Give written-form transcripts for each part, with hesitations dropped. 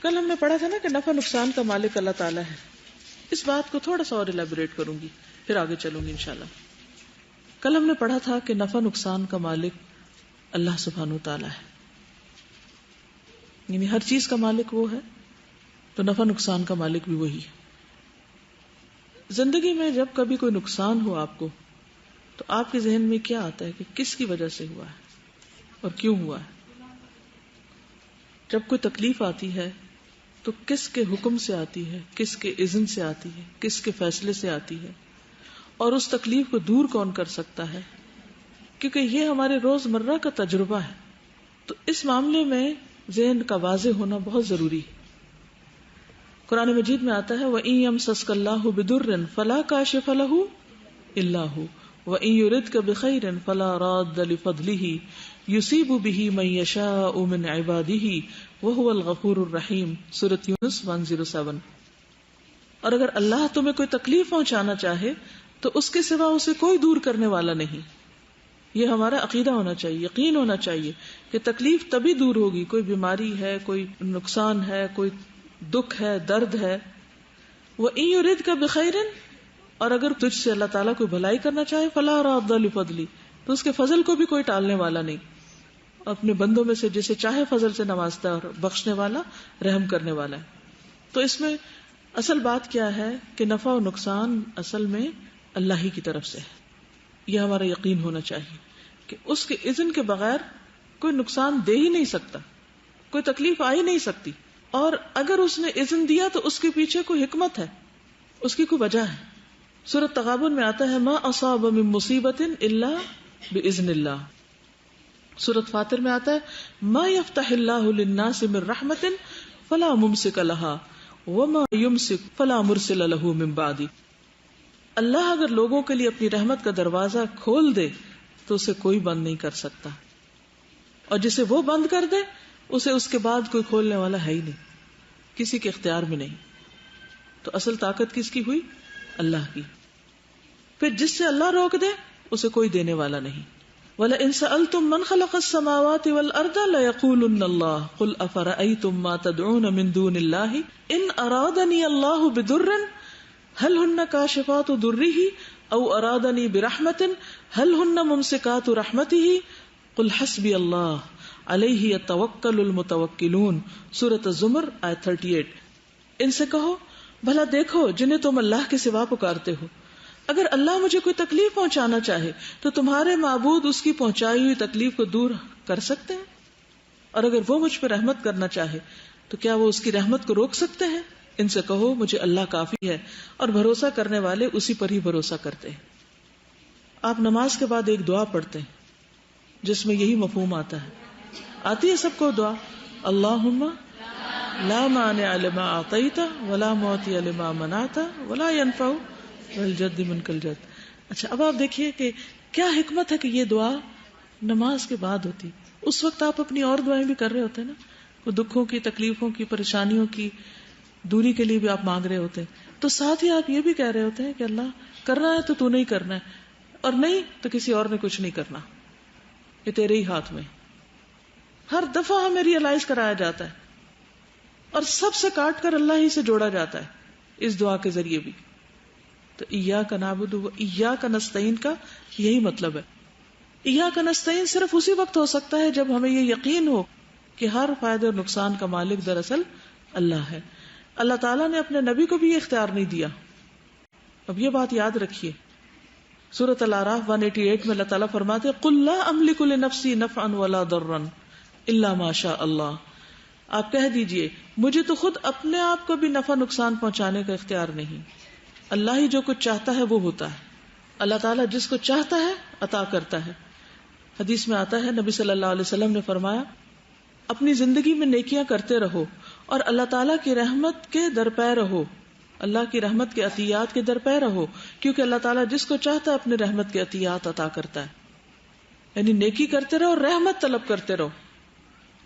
کل ہم نے پڑھا تھا نا کہ نفع نقصان کا مالک اللہ تعالیٰ ہے. اس بات کو تھوڑا سا اور الیبوریٹ کروں گی، پھر آگے چلوں گی انشاءاللہ. کل ہم نے پڑھا تھا کہ نفع نقصان کا مالک اللہ سبحانہ وتعالیٰ ہے، یعنی ہر چیز کا مالک وہ ہے، تو نفع نقصان کا مالک بھی وہی ہے. زندگی میں جب کبھی کوئی نقصان ہو آپ کو، تو آپ کے ذہن میں کیا آتا ہے کہ کس کی وجہ سے ہوا ہے اور کیوں ہوا ہے؟ جب کوئی تکلیف آتی ہے تو کس کے حکم سے آتی ہے، کس کے اذن سے آتی ہے، کس کے فیصلے سے آتی ہے، اور اس تکلیف کو دور کون کر سکتا ہے؟ کیونکہ یہ ہمارے روز مرہ کا تجربہ ہے. تو اس معاملے میں ذہن کا واضح ہونا بہت ضروری ہے. قرآن مجید میں آتا ہے وَإِن يَمْسَسْكَ اللَّهُ بِضُرٍّ فَلَا كَاشِفَ لَهُ إِلَّا هُوَ وَإِن يُرِدْكَ بِخَيْرٍ فَلَا رَادَّ لِفَضْلِهِ يُصِيبُ بِهِ مَن يَشَاءُ مِنْ عِبَادِهِ وَهُوَ الْغَفُورُ الرَّحِيمُ سورۃ یونس 107. اور اگر اللہ تمہیں کوئی تکلیف پہنچانا چاہے تو اس کے سوا اسے کوئی دور کرنے والا نہیں. یہ ہمارا عقیدہ ہونا چاہیے، یقین ہونا چاہیے کہ تکلیف تبھی دور ہوگی. کوئی بیماری ہے، کوئی نقصان ہے، کوئی دکھ ہے، درد ہے. وَإِن يُرِدْكَ بِخَيْرٍ، اور اگر تجھ سے اللہ تعالیٰ کوئی بھلائی کرنا چاہے فَلَا رَادَّ لِفَضْلِهِ، تو اس کے فضل کو بھی کوئی ٹالنے والا نہیں. اپنے بندوں میں سے جسے چاہے فضل سے نوازتا ہے، اور بخشنے والا، رحم کرنے والا ہے. تو اس میں اصل بات کیا ہے کہ نفع و نقصان اصل میں اللہ ہی کی طرف سے ہے. یہ ہمارا یقین ہونا چاہیے کہ اس کے اذن کے بغیر کوئی نقصان دے ہی نہیں سکتا، کوئی تکلیف آ ہی نہیں سکتی. اور اگر اس نے اذن دیا تو اس کے پیچھے کوئی حکمت ہے، اس کی کوئی وجہ ہے. سورۃ تغابن میں آتا ہے ما اصاب من مصیبت الا باذن اللہ. سورۃ فاطر میں آتا ہے ما یفتح اللہ للناس من رحمت فلا ممسک لها وما یمسک فلا مرسل له من بعد. اللہ اگر لوگوں کے لیے اپنی رحمت کا دروازہ کھول دے تو اسے کوئی بند نہیں کر سکتا، اور جسے وہ بند کر دے اسے اس کے بعد کوئی کھولنے والا ہے ہی نہیں، کسی کے اختیار میں نہیں. تو اصل طاقت کس کی ہوئی؟ اللہ کی. پھر جس سے اللہ روک دے اسے کوئی دینے والا نہیں. وَلَئِن سَأَلْتُم مَّنْ خَلَقَ السَّمَاوَاتِ وَالْأَرْضَ لَيَقُولُنَّ اللَّهُ قُلْ أَفَرَأَيْتُم مَّا تَدْعُونَ مِن دُونِ اللَّهِ إِنْ أَرَادَنِيَ اللَّهُ بِضُرٍّ هَلْ هُنَّ كَاشِفَاتُ ضُرِّهِ أَوْ أَرَادَنِي بِرَحْمَةٍ هَلْ هُنَّ مُمْسِكَاتُ رَحْمَتِهِ قُلْ حَسْبِيَ اللَّهُ عَلَيْهِ يَتَوَكَّلُ الْمُتَوَكِّلُونَ سورۃ الزمر آیت 38. ان سے کہو بھلا دیکھو جنہیں تم اللہ کے سوا پکارتے ہو، اگر اللہ مجھے کوئی تکلیف پہنچانا چاہے تو تمہارے معبود اس کی پہنچائی ہوئی تکلیف کو دور کر سکتے ہیں، اور اگر وہ مجھ پہ رحمت کرنا چاہے تو کیا وہ اس کی رحمت کو روک سکتے ہیں؟ ان سے کہو مجھے اللہ کافی ہے، اور بھروسہ کرنے والے اسی پر ہی بھروسہ کرتے ہیں. آپ نماز کے بعد ایک دعا پڑھتے ہیں جس میں یہی مفہوم آتا ہے. آتی ہے سب کو دعا اللہم لا مانع لما اعطیت ولا معطی لما منعت ولا ينفع الجد منک الجد. اچھا اب آپ دیکھیے کہ کیا حکمت ہے کہ یہ دعا نماز کے بعد ہوتی. اس وقت آپ اپنی اور دعائیں بھی کر رہے ہوتے ہیں نا، وہ دکھوں کی، تکلیفوں کی، پریشانیوں کی دوری کے لیے بھی آپ مانگ رہے ہوتے ہیں. تو ساتھ ہی آپ یہ بھی کہہ رہے ہوتے ہیں کہ اللہ کرنا ہے تو نہیں کرنا ہے، اور نہیں تو کسی اور نے کچھ نہیں کرنا، یہ تیرے ہی ہاتھ میں. ہر دفعہ ہمیں ریئلائز کرایا جاتا ہے اور سب سے کاٹ کر اللہ ہی سے جوڑا جاتا ہے اس دعا کے ذریعے بھی. تو ایاک نعبد و ایاک نستعین کا یہی مطلب ہے. ایاک نستعین صرف اسی وقت ہو سکتا ہے جب ہمیں یہ یقین ہو کہ ہر فائدے اور نقصان کا مالک دراصل اللہ ہے. اللہ تعالیٰ نے اپنے نبی کو بھی یہ اختیار نہیں دیا. اب یہ بات یاد رکھیے، سورۃ الاعراف 188 میں اللہ تعالیٰ فرماتے قُلْ لَا أَمْلِكُ لِنَفْسِي نَفْعًا وَلَا ضَرًّا إِلَّا مَا شَاءَ اللَّهُ. آپ کہہ دیجئے مجھے تو خود اپنے آپ کو بھی نفع نقصان پہنچانے کا اختیار نہیں، اللہ ہی جو کچھ چاہتا ہے وہ ہوتا ہے. اللہ تعالیٰ جس کو چاہتا ہے عطا کرتا ہے. حدیث میں آتا ہے نبی صلی اللہ علیہ وسلم نے فرمایا اپنی زندگی میں نیکیاں کرتے رہو اور اللہ تعالیٰ کی رحمت کے درپے رہو، اللہ کی رحمت کے عطیات کے درپے رہو، کیونکہ اللہ تعالیٰ جس کو چاہتا ہے اپنے رحمت کے عطیات عطا کرتا ہے. یعنی نیکی کرتے رہو اور رحمت طلب کرتے رہو.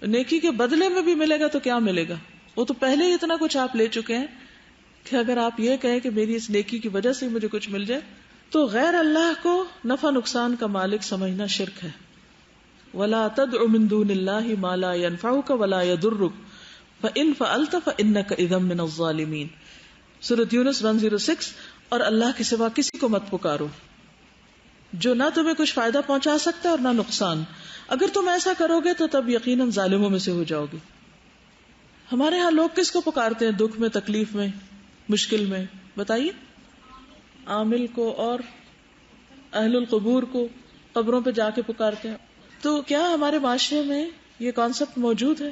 نیکی کے بدلے میں بھی ملے گا تو کیا ملے گا؟ وہ تو پہلے ہی اتنا کچھ آپ لے چکے ہیں کہ اگر آپ یہ کہیں کہ میری اس نیکی کی وجہ سے مجھے کچھ مل جائے، تو غیر اللہ کو نفع نقصان کا مالک سمجھنا شرک ہے. وَلَا تَدْعُ مِن دُونِ اللَّهِ مَا لَا يَنفَعُكَ وَلَا يَضُرُّكَ فَإِن فَعَلْتَ فَإِنَّكَ إِذًا مِّنَ الظَّالِمِينَ، سورۃ یونس 106۔ اور اللہ کے سوا کسی کو مت پکارو جو نہ تمہیں کچھ فائدہ پہنچا سکتا اور نہ نقصان، اگر تم ایسا کرو گے تو تب یقیناً ظالموں میں سے ہو جاؤ گے۔ ہمارے ہاں لوگ کس کو پکارتے ہیں دکھ میں، تکلیف میں، مشکل میں؟ بتائیے۔ عامل کو اور اہل القبور کو، قبروں پہ جا کے پکارتے ہیں۔ تو کیا ہمارے معاشرے میں یہ کانسیپٹ موجود ہے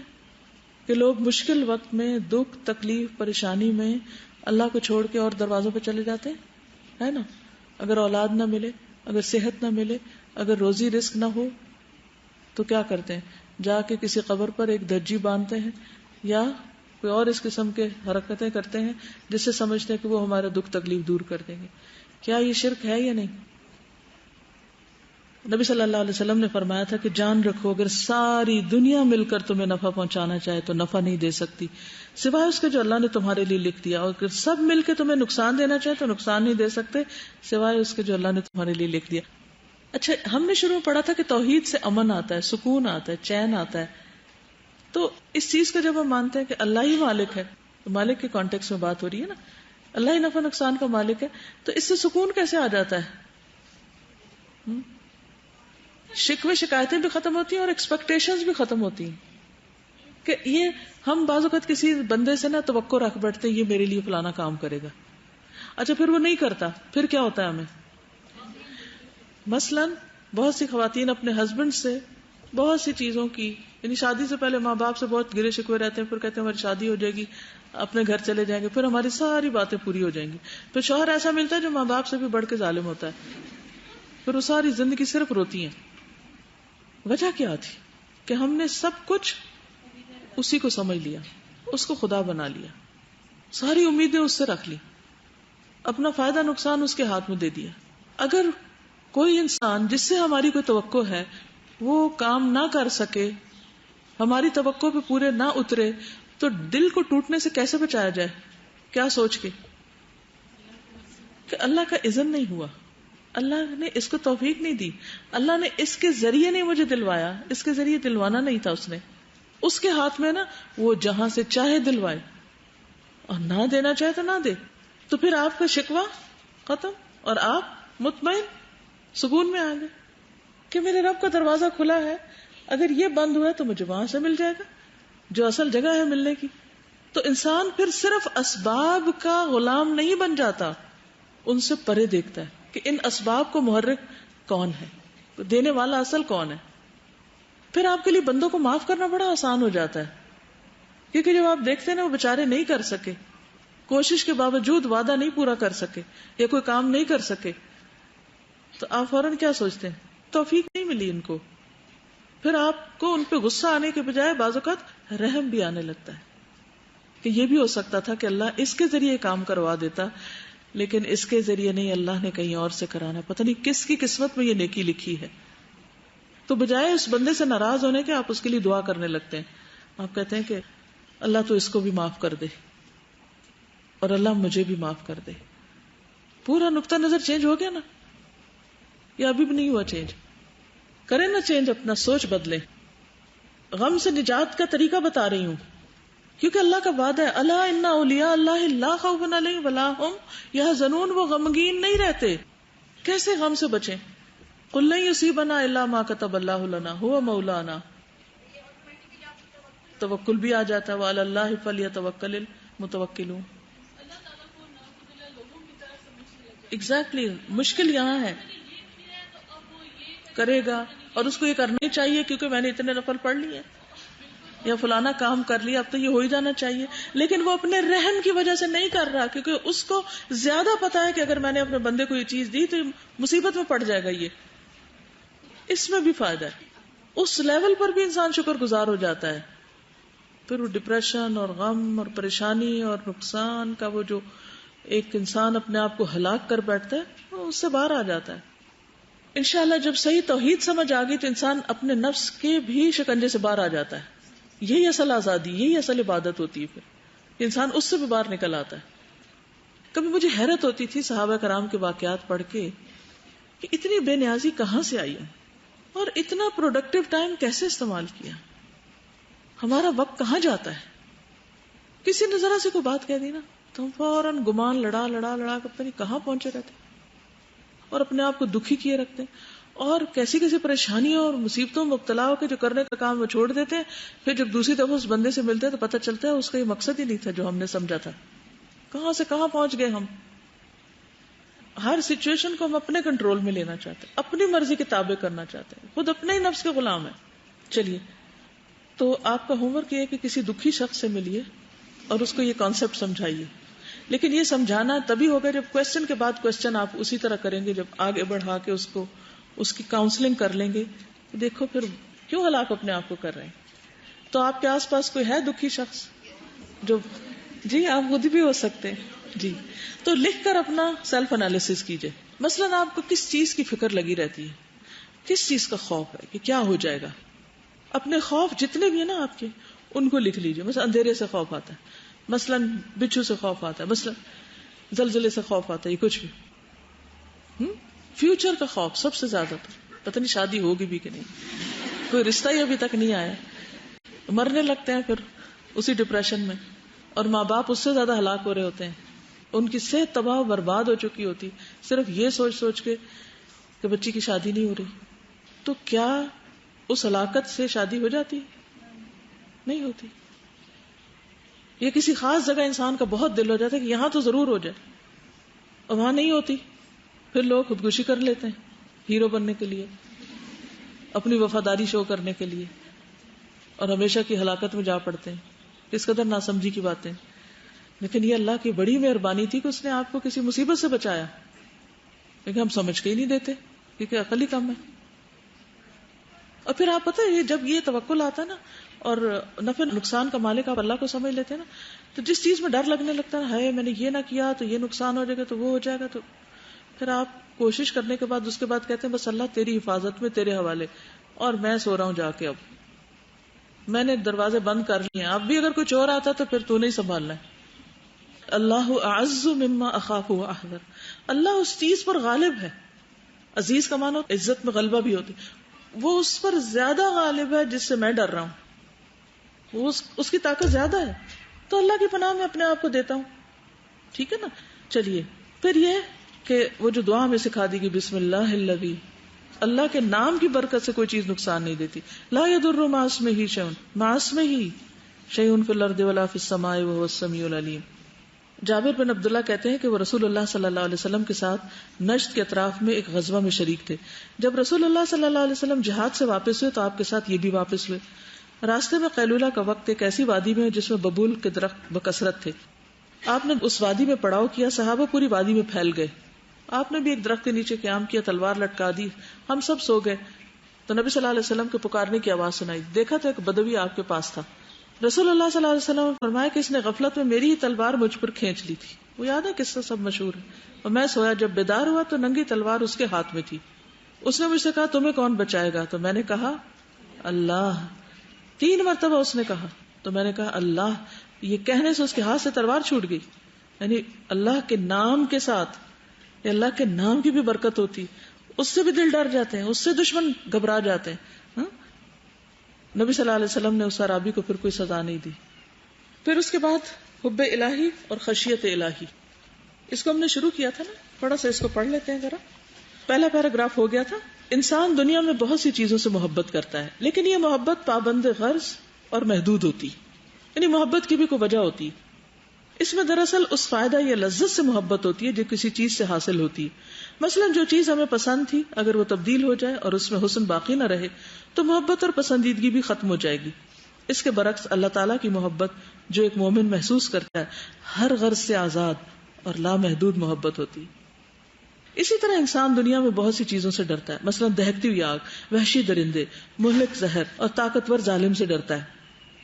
کہ لوگ مشکل وقت میں، دکھ، تکلیف، پریشانی میں اللہ کو چھوڑ کے اور دروازوں پہ چلے جاتے ہیں؟ ہے نا؟ اگر اولاد نہ ملے، اگر صحت نہ ملے، اگر روزی رزق نہ ہو تو کیا کرتے ہیں؟ جا کے کسی قبر پر ایک دھجی باندھتے ہیں یا کوئی اور اس قسم کے حرکتیں کرتے ہیں جس سے سمجھتے ہیں کہ وہ ہمارا دکھ تکلیف دور کر دیں گے۔ کیا یہ شرک ہے یا نہیں؟ نبی صلی اللہ علیہ وسلم نے فرمایا تھا کہ جان رکھو اگر ساری دنیا مل کر تمہیں نفع پہنچانا چاہے تو نفع نہیں دے سکتی سوائے اس کے جو اللہ نے تمہارے لیے لکھ دیا، اور اگر سب مل کے تمہیں نقصان دینا چاہے تو نقصان نہیں دے سکتے سوائے اس کے جو اللہ نے تمہارے لیے لکھ دیا۔ اچھا، ہم نے شروع میں پڑھا تھا کہ توحید سے امن آتا ہے، سکون آتا ہے، چین آتا ہے۔ تو اس چیز کو جب ہم مانتے ہیں کہ اللہ ہی مالک ہے، تو مالک کے کانٹیکس میں بات ہو رہی ہے نا، اللہ ہی نفع نقصان کا مالک ہے، تو اس سے سکون کیسے آ جاتا ہے؟ شکوے شکایتیں بھی ختم ہوتی ہیں اور ایکسپیکٹیشنز بھی ختم ہوتی ہیں کہ یہ ہم بعض اوقات کسی بندے سے نا توقع رکھ بیٹھتے ہیں یہ میرے لیے فلانا کام کرے گا، اچھا پھر وہ نہیں کرتا، پھر کیا ہوتا ہے ہمیں؟ مثلاً بہت سی خواتین اپنے ہسبینڈ سے بہت سی چیزوں کی، یعنی شادی سے پہلے ماں باپ سے بہت گرے شکوے رہتے ہیں، پھر کہتے ہیں ہماری شادی ہو جائے گی، اپنے گھر چلے جائیں گے، پھر ہماری ساری باتیں پوری ہو جائیں گی، پھر شوہر ایسا ملتا ہے جو ماں باپ سے بھی بڑھ کے ظالم ہوتا ہے، پھر وہ ساری زندگی صرف روتی ہیں۔ وجہ کیا تھی؟ کہ ہم نے سب کچھ اسی کو سمجھ لیا، اس کو خدا بنا لیا، ساری امیدیں اس سے رکھ لی، اپنا فائدہ نقصان اس کے ہاتھ میں دے دیا۔ اگر کوئی انسان جس سے ہماری کوئی توقع ہے وہ کام نہ کر سکے، ہماری توقع پہ پورے نہ اترے، تو دل کو ٹوٹنے سے کیسے بچایا جائے؟ کیا سوچ کے؟ کہ اللہ کا اذن نہیں ہوا، اللہ نے اس کو توفیق نہیں دی، اللہ نے اس کے ذریعے نہیں مجھے دلوایا، اس کے ذریعے دلوانا نہیں تھا، اس نے اس کے ہاتھ میں نا، وہ جہاں سے چاہے دلوائے اور نہ دینا چاہے تو نہ دے، تو پھر آپ کا شکوہ ختم اور آپ مطمئن سکون میں آ گئے کہ میرے رب کا دروازہ کھلا ہے، اگر یہ بند ہوا ہے تو مجھے وہاں سے مل جائے گا جو اصل جگہ ہے ملنے کی۔ تو انسان پھر صرف اسباب کا غلام نہیں بن جاتا، ان سے پرے دیکھتا ہے کہ ان اسباب کو محرک کون ہے، دینے والا اصل کون ہے۔ پھر آپ کے لیے بندوں کو معاف کرنا بڑا آسان ہو جاتا ہے، کیونکہ جب آپ دیکھتے ہیں نا وہ بےچارے نہیں کر سکے، کوشش کے باوجود وعدہ نہیں پورا کر سکے یا کوئی کام نہیں کر سکے، تو آپ فوراً کیا سوچتے ہیں؟ توفیق نہیں ملی ان کو۔ پھر آپ کو ان پہ غصہ آنے کے بجائے بعض اوقات رحم بھی آنے لگتا ہے کہ یہ بھی ہو سکتا تھا کہ اللہ اس کے ذریعے کام کروا دیتا، لیکن اس کے ذریعے نہیں، اللہ نے کہیں اور سے کرانا، پتہ نہیں کس کی قسمت میں یہ نیکی لکھی ہے۔ تو بجائے اس بندے سے ناراض ہونے کے آپ اس کے لیے دعا کرنے لگتے ہیں، آپ کہتے ہیں کہ اللہ تو اس کو بھی معاف کر دے اور اللہ مجھے بھی معاف کر دے۔ پورا نقطہ نظر چینج ہو گیا نا؟ یا ابھی بھی نہیں ہوا چینج؟ کریں نا چینج، اپنا سوچ بدلیں۔ غم سے نجات کا طریقہ بتا رہی ہوں کیونکہ اللہ کا وعدہ ہے، الا ان اولیاء اللہ لا خوف علیہم ولا هم یحزنون، وہ غمگین نہیں رہتے۔ کیسے غم سے بچیں؟ قل لن یصیبنا الا ما كتب اللہ لنا هو مولانا، توکل بھی آ جاتا ہے، وعلی اللہ فلیتوکل المتوکلون۔ ایگزیکٹلی، مشکل یہاں ہے، کرے گا اور اس کو یہ کرنی چاہیے کیونکہ میں نے اتنے نفل پڑھ لیے یا فلانا کام کر لیا، اب تو یہ ہو ہی جانا چاہیے، لیکن وہ اپنے رحم کی وجہ سے نہیں کر رہا کیونکہ اس کو زیادہ پتا ہے کہ اگر میں نے اپنے بندے کو یہ چیز دی تو مصیبت میں پڑ جائے گا، یہ اس میں بھی فائدہ ہے۔ اس لیول پر بھی انسان شکر گزار ہو جاتا ہے، پھر وہ ڈپریشن اور غم اور پریشانی اور نقصان کا وہ جو ایک انسان اپنے آپ کو ہلاک کر بیٹھتا ہے وہ اس سے باہر آ جاتا ہے۔ انشاءاللہ جب صحیح توحید سمجھ آ گئی تو انسان اپنے نفس کے بھی شکنجے سے باہر آ جاتا ہے۔ یہی اصل آزادی، یہی اصل عبادت ہوتی ہے، پھر انسان اس سے بھی باہر نکل آتا ہے۔ کبھی مجھے حیرت ہوتی تھی صحابہ کرام کے واقعات پڑھ کے کہ اتنی بے نیازی کہاں سے آئی ہے اور اتنا پروڈکٹیو ٹائم کیسے استعمال کیا، ہمارا وقت کہاں جاتا ہے۔ کسی نے ذرا سی کوئی بات کہہ دی نا تو ہم فوراً گمان لڑا کے پتہ نہیں کہاں پہنچے رہتے اور اپنے آپ کو دکھی کیے رکھتے ہیں، اور کیسی کیسی پریشانیوں اور مصیبتوں میں مبتلا ہو کے جو کرنے کا کام وہ چھوڑ دیتے ہیں. پھر جب دوسری دفعہ اس بندے سے ملتے ہیں تو پتہ چلتا ہے اس کا یہ مقصد ہی نہیں تھا جو ہم نے سمجھا تھا. کہاں سے کہاں پہنچ گئے ہم. ہر سچویشن کو ہم اپنے کنٹرول میں لینا چاہتے ہیں، اپنی مرضی کے تابع کرنا چاہتے ہیں، خود اپنے ہی نفس کے غلام ہیں. چلیے، تو آپ کا ہوم ورک یہ ہے کہ کسی دکھی شخص سے ملیے اور اس کو یہ کانسیپٹ سمجھائیے. لیکن یہ سمجھانا تبھی ہوگا جب کوشچن کے بعد کوشچن آپ اسی طرح کریں گے، جب آگے بڑھا کے اس کی کاؤنسلنگ کر لیں گے. دیکھو پھر کیوں ہلاک اپنے آپ کو کر رہے ہیں. تو آپ کے آس پاس کوئی ہے دکھی شخص جو، جی آپ خود بھی ہو سکتے ہیں. جی تو لکھ کر اپنا سیلف انالیسس کیجئے. مثلاً آپ کو کس چیز کی فکر لگی رہتی ہے، کس چیز کا خوف ہے کہ کیا ہو جائے گا. اپنے خوف جتنے بھی ہیں نا آپ کے ان کو لکھ لیجئے. مثلا اندھیرے سے خوف آتا ہے، مثلاً بچھو سے خوف آتا ہے، مثلاً زلزلے سے خوف آتا ہے، یہ کچھ بھی. فیوچر کا خوف سب سے زیادہ تھا، پتہ نہیں شادی ہوگی بھی کہ نہیں، کوئی رشتہ ہی ابھی تک نہیں آیا. مرنے لگتے ہیں پھر اسی ڈپریشن میں، اور ماں باپ اس سے زیادہ ہلاک ہو رہے ہوتے ہیں. ان کی صحت تباہ و برباد ہو چکی ہوتی صرف یہ سوچ کے کہ بچی کی شادی نہیں ہو رہی. تو کیا اس ہلاکت سے شادی ہو جاتی؟ نہیں ہوتی. یہ کسی خاص جگہ انسان کا بہت دل ہو جاتا ہے کہ یہاں تو ضرور ہو جائے، اور وہاں نہیں ہوتی. پھر لوگ خودکشی کر لیتے ہیں ہیرو بننے کے لیے، اپنی وفاداری شو کرنے کے لیے، اور ہمیشہ کی ہلاکت میں جا پڑتے ہیں. اس قدر ناسمجھی کی باتیں. لیکن یہ اللہ کی بڑی مہربانی تھی کہ اس نے آپ کو کسی مصیبت سے بچایا، لیکن ہم سمجھ کے ہی نہیں دیتے کیونکہ عقل ہی کم ہے. اور پھر آپ پتہ ہے جب یہ توکل آتا ہے نا اور نفع نقصان کا مالک آپ اللہ کو سمجھ لیتے ہیں نا، تو جس چیز میں ڈر لگنے لگتا ہے میں نے یہ نہ کیا تو یہ نقصان ہو جائے گا تو وہ ہو جائے گا، تو پھر آپ کوشش کرنے کے بعد اس کے بعد کہتے ہیں بس اللہ تیری حفاظت میں، تیرے حوالے، اور میں سو رہا ہوں جا کے. اب میں نے دروازے بند کر لیے ہیں، اب بھی اگر کوئی چور آتا تو پھر تو نہیں سنبھالنا ہے. اللہ اعز مما اخاف واحذر. اللہ اس چیز پر غالب ہے. عزیز کا معنی عزت میں غلبہ بھی ہوتی، وہ اس پر زیادہ غالب ہے جس سے میں ڈر رہا ہوں. وہ اس کی طاقت زیادہ ہے، تو اللہ کی پناہ میں اپنے آپ کو دیتا ہوں. ٹھیک ہے نا. چلیے پھر یہ کہ وہ جو دعا ہمیں سکھا دی گی، بسم اللہ الذی، اللہ کے نام کی برکت سے کوئی چیز نقصان نہیں دیتی. لا یضر مع اسمہ شیء، مع اسمہ شیء فی الارض ولا فی السماء وهو السمیع العلیم. جابر بن عبداللہ کہتے ہیں کہ وہ رسول اللہ صلی اللہ علیہ وسلم کے ساتھ نجد کے اطراف میں ایک غزوہ میں شریک تھے. جب رسول اللہ صلی اللہ علیہ وسلم جہاد سے واپس ہوئے تو آپ کے ساتھ یہ بھی واپس ہوئے. راستے میں قیلولہ کا وقت ایک ایسی وادی میں جس میں ببول کے درخت بکثرت تھے. آپ نے اس وادی میں پڑاؤ کیا، صحابہ پوری وادی میں پھیل گئے. آپ نے بھی ایک درخت کے نیچے قیام کیا، تلوار لٹکا دی، ہم سب سو گئے. تو نبی صلی اللہ علیہ وسلم کے پکارنے کی آواز سنائی. دیکھا تو ایک بدوی آپ کے پاس تھا. رسول اللہ صلی اللہ علیہ وسلم نے فرمایا کہ اس نے غفلت میں میری ہی تلوار مجھ پر کھینچ لی تھی. وہ یاد ہے قصہ سب مشہور ہے. اور میں سویا، جب بیدار ہوا تو ننگی تلوار اس کے ہاتھ میں تھی. اس نے مجھ سے کہا تمہیں کون بچائے گا؟ تو میں نے کہا اللہ. 3 مرتبہ اس نے کہا تو میں نے کہا اللہ. یہ کہنے سے اس کے ہاتھ سے تلوار چھوٹ گئی. یعنی اللہ کے نام کے ساتھ، اللہ کے نام کی بھی برکت ہوتی، اس سے بھی دل ڈر جاتے ہیں، اس سے دشمن گھبرا جاتے ہیں. نبی صلی اللہ علیہ وسلم نے اس عرابی کو پھر کوئی سزا نہیں دی. پھر اس کے بعد حب الہی اور خشیت الہی، اس کو ہم نے شروع کیا تھا نا، تھوڑا سا اس کو پڑھ لیتے ہیں ذرا. پہلا پیراگراف ہو گیا تھا. انسان دنیا میں بہت سی چیزوں سے محبت کرتا ہے، لیکن یہ محبت پابند غرض اور محدود ہوتی. یعنی محبت کی بھی کوئی وجہ ہوتی. اس میں دراصل اس فائدہ یا لذت سے محبت ہوتی ہے جو کسی چیز سے حاصل ہوتی ہے. مثلا جو چیز ہمیں پسند تھی اگر وہ تبدیل ہو جائے اور اس میں حسن باقی نہ رہے تو محبت اور پسندیدگی بھی ختم ہو جائے گی. اس کے برعکس اللہ تعالیٰ کی محبت جو ایک مومن محسوس کرتا ہے ہر غرض سے آزاد اور لامحدود محبت ہوتی. اسی طرح انسان دنیا میں بہت سی چیزوں سے ڈرتا ہے. مثلا دہکتی ہوئی آگ، وحشی درندے، مہلک زہر اور طاقتور ظالم سے ڈرتا ہے.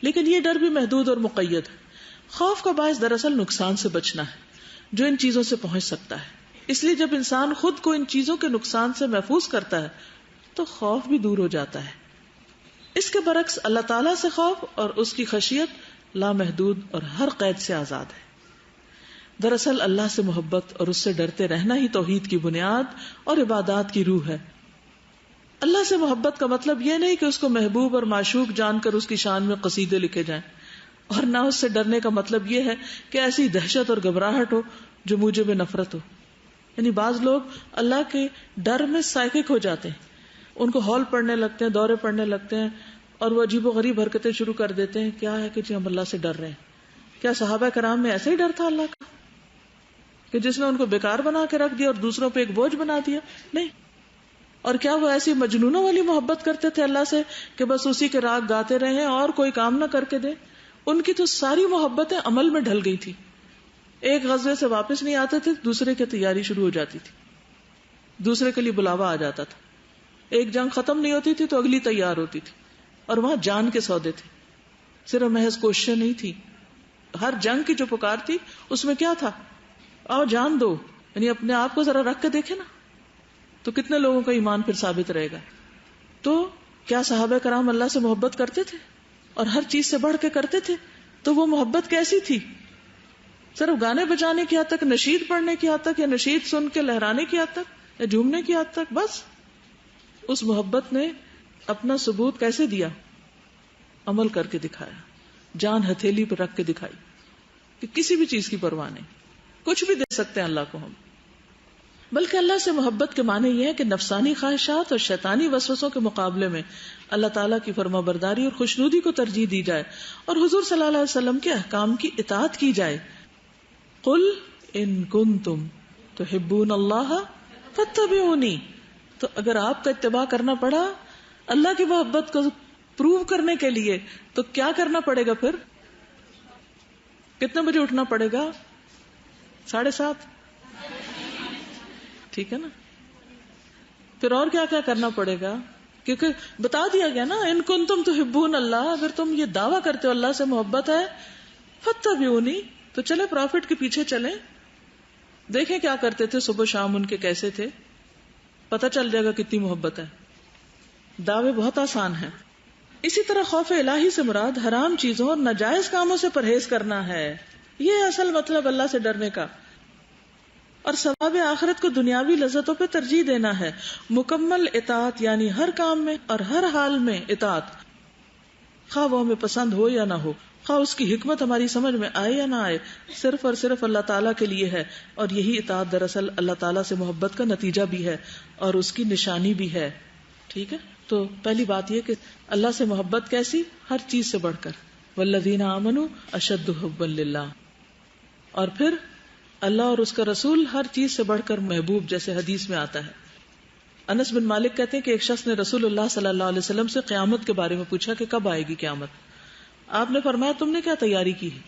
لیکن یہ ڈر بھی محدود اور مقید ہے. خوف کا باعث دراصل نقصان سے بچنا ہے جو ان چیزوں سے پہنچ سکتا ہے. اس لیے جب انسان خود کو ان چیزوں کے نقصان سے محفوظ کرتا ہے تو خوف بھی دور ہو جاتا ہے. اس کے برعکس اللہ تعالیٰ سے خوف اور اس کی خشیت لامحدود اور ہر قید سے آزاد ہے. دراصل اللہ سے محبت اور اس سے ڈرتے رہنا ہی توحید کی بنیاد اور عبادات کی روح ہے. اللہ سے محبت کا مطلب یہ نہیں کہ اس کو محبوب اور معشوق جان کر اس کی شان میں قصیدے لکھے جائیں اور نہ اس سے ڈرنے کا مطلب یہ ہے کہ ایسی دہشت اور گھبراہٹ ہو جو موجب نفرت ہو. یعنی بعض لوگ اللہ کے ڈر میں سائیکک ہو جاتے ہیں، ان کو ہال پڑنے لگتے ہیں، دورے پڑنے لگتے ہیں، اور وہ عجیب و غریب حرکتیں شروع کر دیتے ہیں. کیا ہے کہ جی ہم اللہ سے ڈر رہے ہیں. کیا صحابہ کرام میں ایسا ہی ڈر تھا اللہ کا کہ جس نے ان کو بیکار بنا کے رکھ دیا اور دوسروں پہ ایک بوجھ بنا دیا؟ نہیں. اور کیا وہ ایسی مجنونوں والی محبت کرتے تھے اللہ سے کہ بس اسی کے راگ گاتے رہے اور کوئی کام نہ کر کے دے؟ ان کی تو ساری محبتیں عمل میں ڈھل گئی تھی. ایک غزوے سے واپس نہیں آتے تھے، دوسرے کی تیاری شروع ہو جاتی تھی، دوسرے کے لیے بلاوا آ جاتا تھا. ایک جنگ ختم نہیں ہوتی تھی تو اگلی تیار ہوتی تھی. اور وہاں جان کے سودے تھے، صرف محض کوششیں نہیں تھی. ہر جنگ کی جو پکار تھی اس میں کیا تھا؟ آؤ جان دو. یعنی اپنے آپ کو ذرا رکھ کے دیکھے نا، تو کتنے لوگوں کا ایمان پھر ثابت رہے گا. تو کیا صحابہ کرام اللہ سے محبت کرتے تھے اور ہر چیز سے بڑھ کے کرتے تھے؟ تو وہ محبت کیسی تھی؟ صرف گانے بجانے کی حد تک، نشید پڑھنے کی حد تک، یا نشید سن کے لہرانے کی حد تک، یا جھومنے کی حد تک؟ بس اس محبت نے اپنا ثبوت کیسے دیا؟ عمل کر کے دکھایا، جان ہتھیلی پہ رکھ کے دکھائی کہ کسی بھی چیز کی پرواہ نہیں، کچھ بھی دے سکتے ہیں اللہ کو ہم. بلکہ اللہ سے محبت کے معنی یہ ہے کہ نفسانی خواہشات اور شیطانی وسوسوں کے مقابلے میں اللہ تعالیٰ کی فرما برداری اور خوشنودی کو ترجیح دی جائے اور حضور صلی اللہ علیہ وسلم کے احکام کی اطاعت کی جائے. قل ان کنتم تحبون اللہ فاتبعونی. تو اگر آپ کا اتباع کرنا پڑا اللہ کی محبت کو پروو کرنے کے لیے تو کیا کرنا پڑے گا؟ پھر کتنے بجے اٹھنا پڑے گا؟ 7:30. ٹھیک ہے نا. پھر اور کیا کیا کرنا پڑے گا؟ کیونکہ بتا دیا گیا نا، ان کنتم تحبون اللہ، اگر تم یہ دعویٰ کرتے ہو اللہ سے محبت ہے، فاتبعونی، تو چلے پروفٹ کے پیچھے چلیں، دیکھیں کیا کرتے تھے صبح شام ان کے کیسے تھے، پتہ چل جائے گا کتنی محبت ہے. دعوے بہت آسان ہیں. اسی طرح خوف الہی سے مراد حرام چیزوں اور ناجائز کاموں سے پرہیز کرنا ہے. یہ اصل مطلب اللہ سے ڈرنے کا. اور ثواب آخرت کو دنیاوی لذتوں پہ ترجیح دینا ہے. مکمل اطاعت یعنی ہر کام میں اور ہر حال میں اطاعت، خواہ وہ ہمیں پسند ہو یا نہ ہو، خواہ اس کی حکمت ہماری سمجھ میں آئے یا نہ آئے، صرف اور صرف اللہ تعالیٰ کے لیے ہے. اور یہی اطاعت دراصل اللہ تعالیٰ سے محبت کا نتیجہ بھی ہے اور اس کی نشانی بھی ہے. ٹھیک ہے. تو پہلی بات یہ کہ اللہ سے محبت کیسی؟ ہر چیز سے بڑھ کر، والذین آمنوا اشد حبا للہ. اور پھر اللہ اور اس کا رسول ہر چیز سے بڑھ کر محبوب، جیسے حدیث میں آتا ہے. انس بن مالک کہتے ہیں کہ ایک شخص نے رسول اللہ صلی اللہ علیہ وسلم سے قیامت کے بارے میں پوچھا کہ کب آئے گی قیامت. آپ نے فرمایا تم نے کیا تیاری کی ہے؟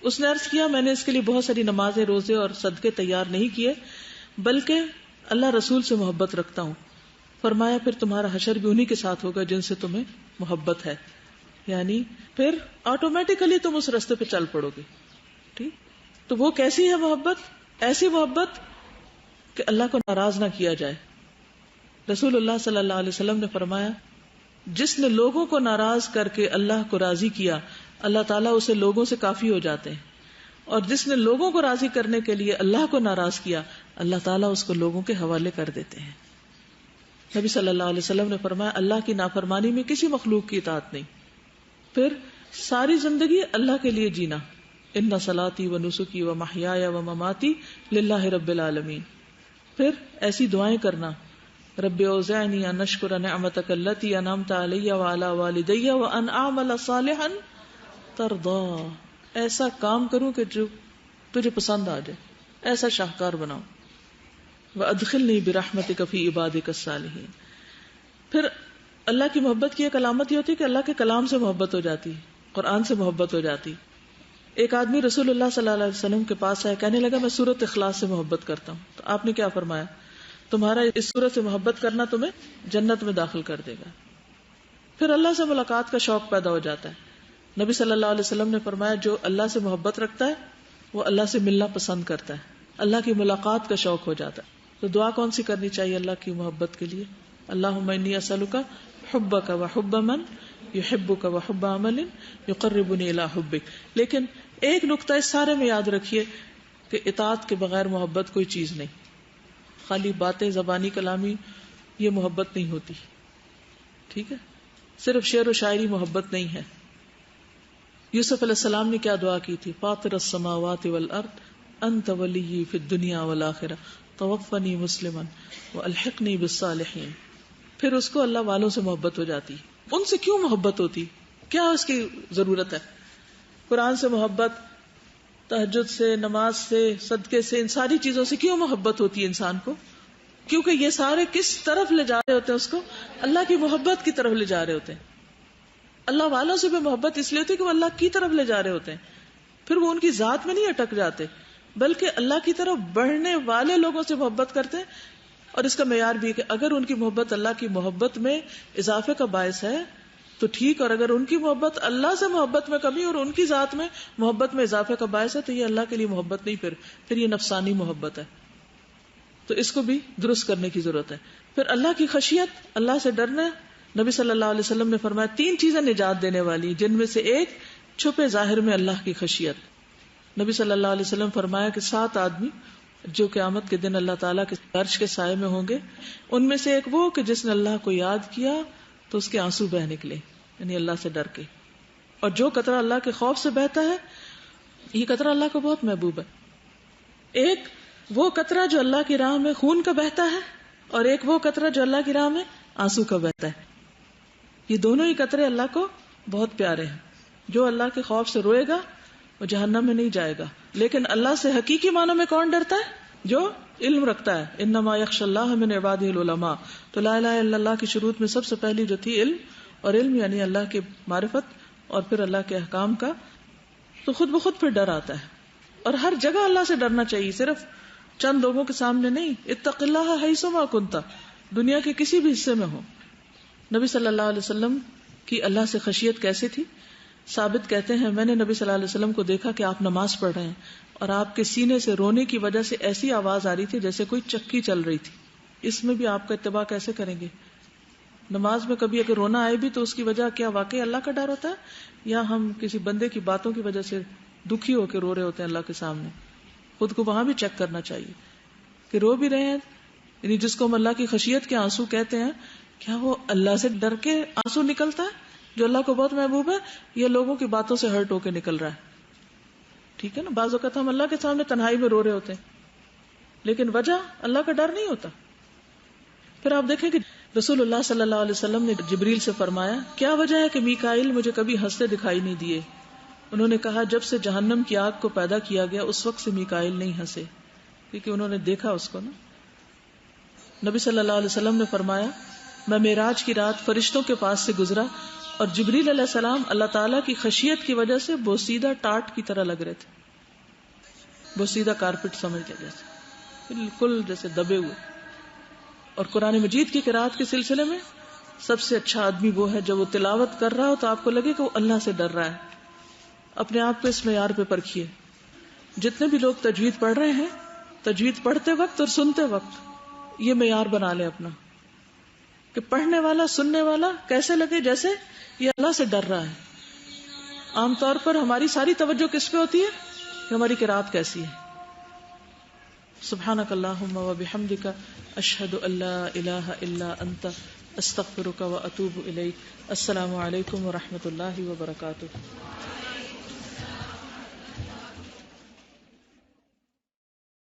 اس نے عرض کیا میں نے اس کے لیے بہت ساری نمازیں، روزے اور صدقے تیار نہیں کیے، بلکہ اللہ رسول سے محبت رکھتا ہوں. فرمایا پھر تمہارا حشر بھی انہی کے ساتھ ہوگا جن سے تمہیں محبت ہے. یعنی پھر آٹومیٹیکلی تم اس راستے پہ چل پڑو گے. ٹھیک. تو وہ کیسی ہے محبت؟ ایسی محبت کہ اللہ کو ناراض نہ کیا جائے. رسول اللہ صلی اللہ علیہ وسلم نے فرمایا جس نے لوگوں کو ناراض کر کے اللہ کو راضی کیا، اللہ تعالیٰ اسے لوگوں سے کافی ہو جاتے ہیں. اور جس نے لوگوں کو راضی کرنے کے لیے اللہ کو ناراض کیا، اللہ تعالیٰ اس کو لوگوں کے حوالے کر دیتے ہیں. نبی صلی اللہ علیہ وسلم نے فرمایا اللہ کی نافرمانی میں کسی مخلوق کی اطاعت نہیں. پھر ساری زندگی اللہ کے لیے جینا، ان صلاتی و نسکی و محیای و مماتی للہ رب العالمین. پھر ایسی دعائیں کرنا، رب اوزعنی ان اشکر نعمتک التی انعمت علی وعلی والدی وان اعمل صالحا ترضی. ایسا کام کروں کہ جو تجھے پسند آ جائے، ایسا شاہکار بناؤ. وادخلنی برحمتک فی عبادک الصالحین. پھر اللہ کی محبت کی ایک علامت یہ ہوتی ہے کہ اللہ کے کلام سے محبت ہو جاتی، قرآن سے محبت ہو جاتی. ایک آدمی رسول اللہ صلی اللہ علیہ وسلم کے پاس آیا، کہنے لگا میں سورۃ اخلاص سے محبت کرتا ہوں. تو آپ نے کیا فرمایا؟ تمہارا اس سورت سے محبت کرنا تمہیں جنت میں داخل کر دے گا. پھر اللہ سے ملاقات کا شوق پیدا ہو جاتا ہے. نبی صلی اللہ علیہ وسلم نے فرمایا جو اللہ سے محبت رکھتا ہے وہ اللہ سے ملنا پسند کرتا ہے، اللہ کی ملاقات کا شوق ہو جاتا ہے. تو دعا کون سی کرنی چاہیے اللہ کی محبت کے لیے؟ اللہم انی اسألک حبک وحب من یحبک وحب عمل یقربنی الی حبک. لیکن ایک نقطہ اس سارے میں یاد رکھیے کہ اطاعت کے بغیر محبت کوئی چیز نہیں. خالی باتیں زبانی کلامی یہ محبت نہیں ہوتی. ٹھیک ہے. صرف شعر و شاعری محبت نہیں ہے. یوسف علیہ السلام نے کیا دعا کی تھی؟ فاطر السماوات والارض انت ولی فی الدنیا والآخرہ توفنی مسلما والحقنی بالصالحین. پھر اس کو اللہ والوں سے محبت ہو جاتی. ان سے کیوں محبت ہوتی؟ کیا اس کی ضرورت ہے؟ قرآن سے محبت، تہجد سے، نماز سے، صدقے سے، ان ساری چیزوں سے کیوں محبت ہوتی ہے انسان کو؟ کیونکہ یہ سارے کس طرف لے جا رہے ہوتے ہیں اس کو؟ اللہ کی محبت کی طرف لے جا رہے ہوتے ہیں. اللہ والوں سے بھی محبت اس لیے ہوتی ہے کہ وہ اللہ کی طرف لے جا رہے ہوتے ہیں. پھر وہ ان کی ذات میں نہیں اٹک جاتے بلکہ اللہ کی طرف بڑھنے والے لوگوں سے محبت کرتے ہیں. اور اس کا معیار بھی ہے کہ اگر ان کی محبت اللہ کی محبت میں اضافے کا باعث ہے تو ٹھیک، اور اگر ان کی محبت اللہ سے محبت میں کمی اور ان کی ذات میں محبت میں اضافے کا باعث ہے تو یہ اللہ کے لیے محبت نہیں، پھر یہ نفسانی محبت ہے. تو اس کو بھی درست کرنے کی ضرورت ہے. پھر اللہ کی خشیت، اللہ سے ڈرنا. نبی صلی اللہ علیہ وسلم نے فرمایا 3 چیزیں نجات دینے والی، جن میں سے ایک چھپے ظاہر میں اللہ کی خشیت. نبی صلی اللہ علیہ وسلم فرمایا کہ 7 آدمی جو قیامت کے دن اللہ تعالیٰ کے عرش کے سائے میں ہوں گے، ان میں سے ایک وہ کہ جس نے اللہ کو یاد کیا تو اس کے آنسو بہ نکلے، یعنی اللہ سے ڈر کے. اور جو قطرہ اللہ کے خوف سے بہتا ہے، یہ قطرہ اللہ کو بہت محبوب ہے. ایک وہ قطرہ جو اللہ کی راہ میں خون کا بہتا ہے، اور ایک وہ قطرہ جو اللہ کی راہ میں آنسو کا بہتا ہے. یہ دونوں ہی قطرے اللہ کو بہت پیارے ہیں. جو اللہ کے خوف سے روئے گا وہ جہنم میں نہیں جائے گا. لیکن اللہ سے حقیقی معنوں میں کون ڈرتا ہے؟ جو علم رکھتا ہے. انما یخشى اللہ من عباده العلماء. تو لا الہ الا اللہ کی شروط میں سب سے پہلی جو تھی علم، اور علم یعنی اللہ کی معرفت اور پھر اللہ کے احکام کا. تو خود بخود پھر ڈر آتا ہے. اور ہر جگہ اللہ سے ڈرنا چاہیے، صرف چند لوگوں کے سامنے نہیں. اتق اللہ حیثما کنت، دنیا کے کسی بھی حصے میں ہو. نبی صلی اللہ علیہ وسلم کی اللہ سے خشیت کیسے تھی؟ ثابت کہتے ہیں میں نے نبی صلی اللہ علیہ وسلم کو دیکھا کہ آپ نماز پڑھ رہے ہیں اور آپ کے سینے سے رونے کی وجہ سے ایسی آواز آ رہی تھی جیسے کوئی چکی چل رہی تھی. اس میں بھی آپ کا اتباع کیسے کریں گے؟ نماز میں کبھی اگر رونا آئے بھی تو اس کی وجہ کیا واقعی اللہ کا ڈر ہوتا ہے، یا ہم کسی بندے کی باتوں کی وجہ سے دکھی ہو کے رو رہے ہوتے ہیں اللہ کے سامنے؟ خود کو وہاں بھی چیک کرنا چاہیے کہ رو بھی رہے ہیں، یعنی جس کو ہم اللہ کی خشیت کے آنسو کہتے ہیں، کیا وہ اللہ سے ڈر کے آنسو نکلتا ہے جو اللہ کو بہت محبوب ہے، یا لوگوں کی باتوں سے ہرٹ ہو کے نکل رہا ہے؟ ٹھیک ہے نا، بعض اوقات ہم اللہ کے سامنے تنہائی میں رو رہے ہوتے ہیں لیکن وجہ اللہ کا ڈر نہیں ہوتا. پھر آپ دیکھیں کہ رسول اللہ صلی اللہ علیہ وسلم نے جبریل سے فرمایا کیا وجہ ہے کہ میکائیل مجھے کبھی ہنستے دکھائی نہیں دیے؟ انہوں نے کہا جب سے جہنم کی آگ کو پیدا کیا گیا اس وقت سے میکائیل نہیں ہنسے، کیونکہ انہوں نے دیکھا اس کو نا. نبی صلی اللہ علیہ وسلم نے فرمایا میں معراج کی رات فرشتوں کے پاس سے گزرا اور جبریل علیہ السلام اللہ تعالیٰ کی خشیت کی وجہ سے بوسیدہ ٹاٹ کی طرح لگ رہے تھے. بوسیدہ کارپٹ سمجھ لے، جیسے بالکل جیسے دبے ہوئے. اور قرآن مجید کی قرأت کے سلسلے میں سب سے اچھا آدمی وہ ہے جب وہ تلاوت کر رہا ہو تو آپ کو لگے کہ وہ اللہ سے ڈر رہا ہے. اپنے آپ کو اس معیار پہ پرکھیے. جتنے بھی لوگ تجوید پڑھ رہے ہیں، تجوید پڑھتے وقت اور سنتے وقت یہ معیار بنا لیں اپنا کہ پڑھنے والا سننے والا کیسے لگے جیسے یہ اللہ سے ڈر رہا ہے. عام طور پر ہماری ساری توجہ کس پہ ہوتی ہے کہ ہماری قرأت کیسی ہے. سبحانک اللہم و بحمدک اشہد ان لا الہ الا انت استغفرک و اتوب الیک. السلام علیکم و رحمۃ اللہ وبرکاتہ.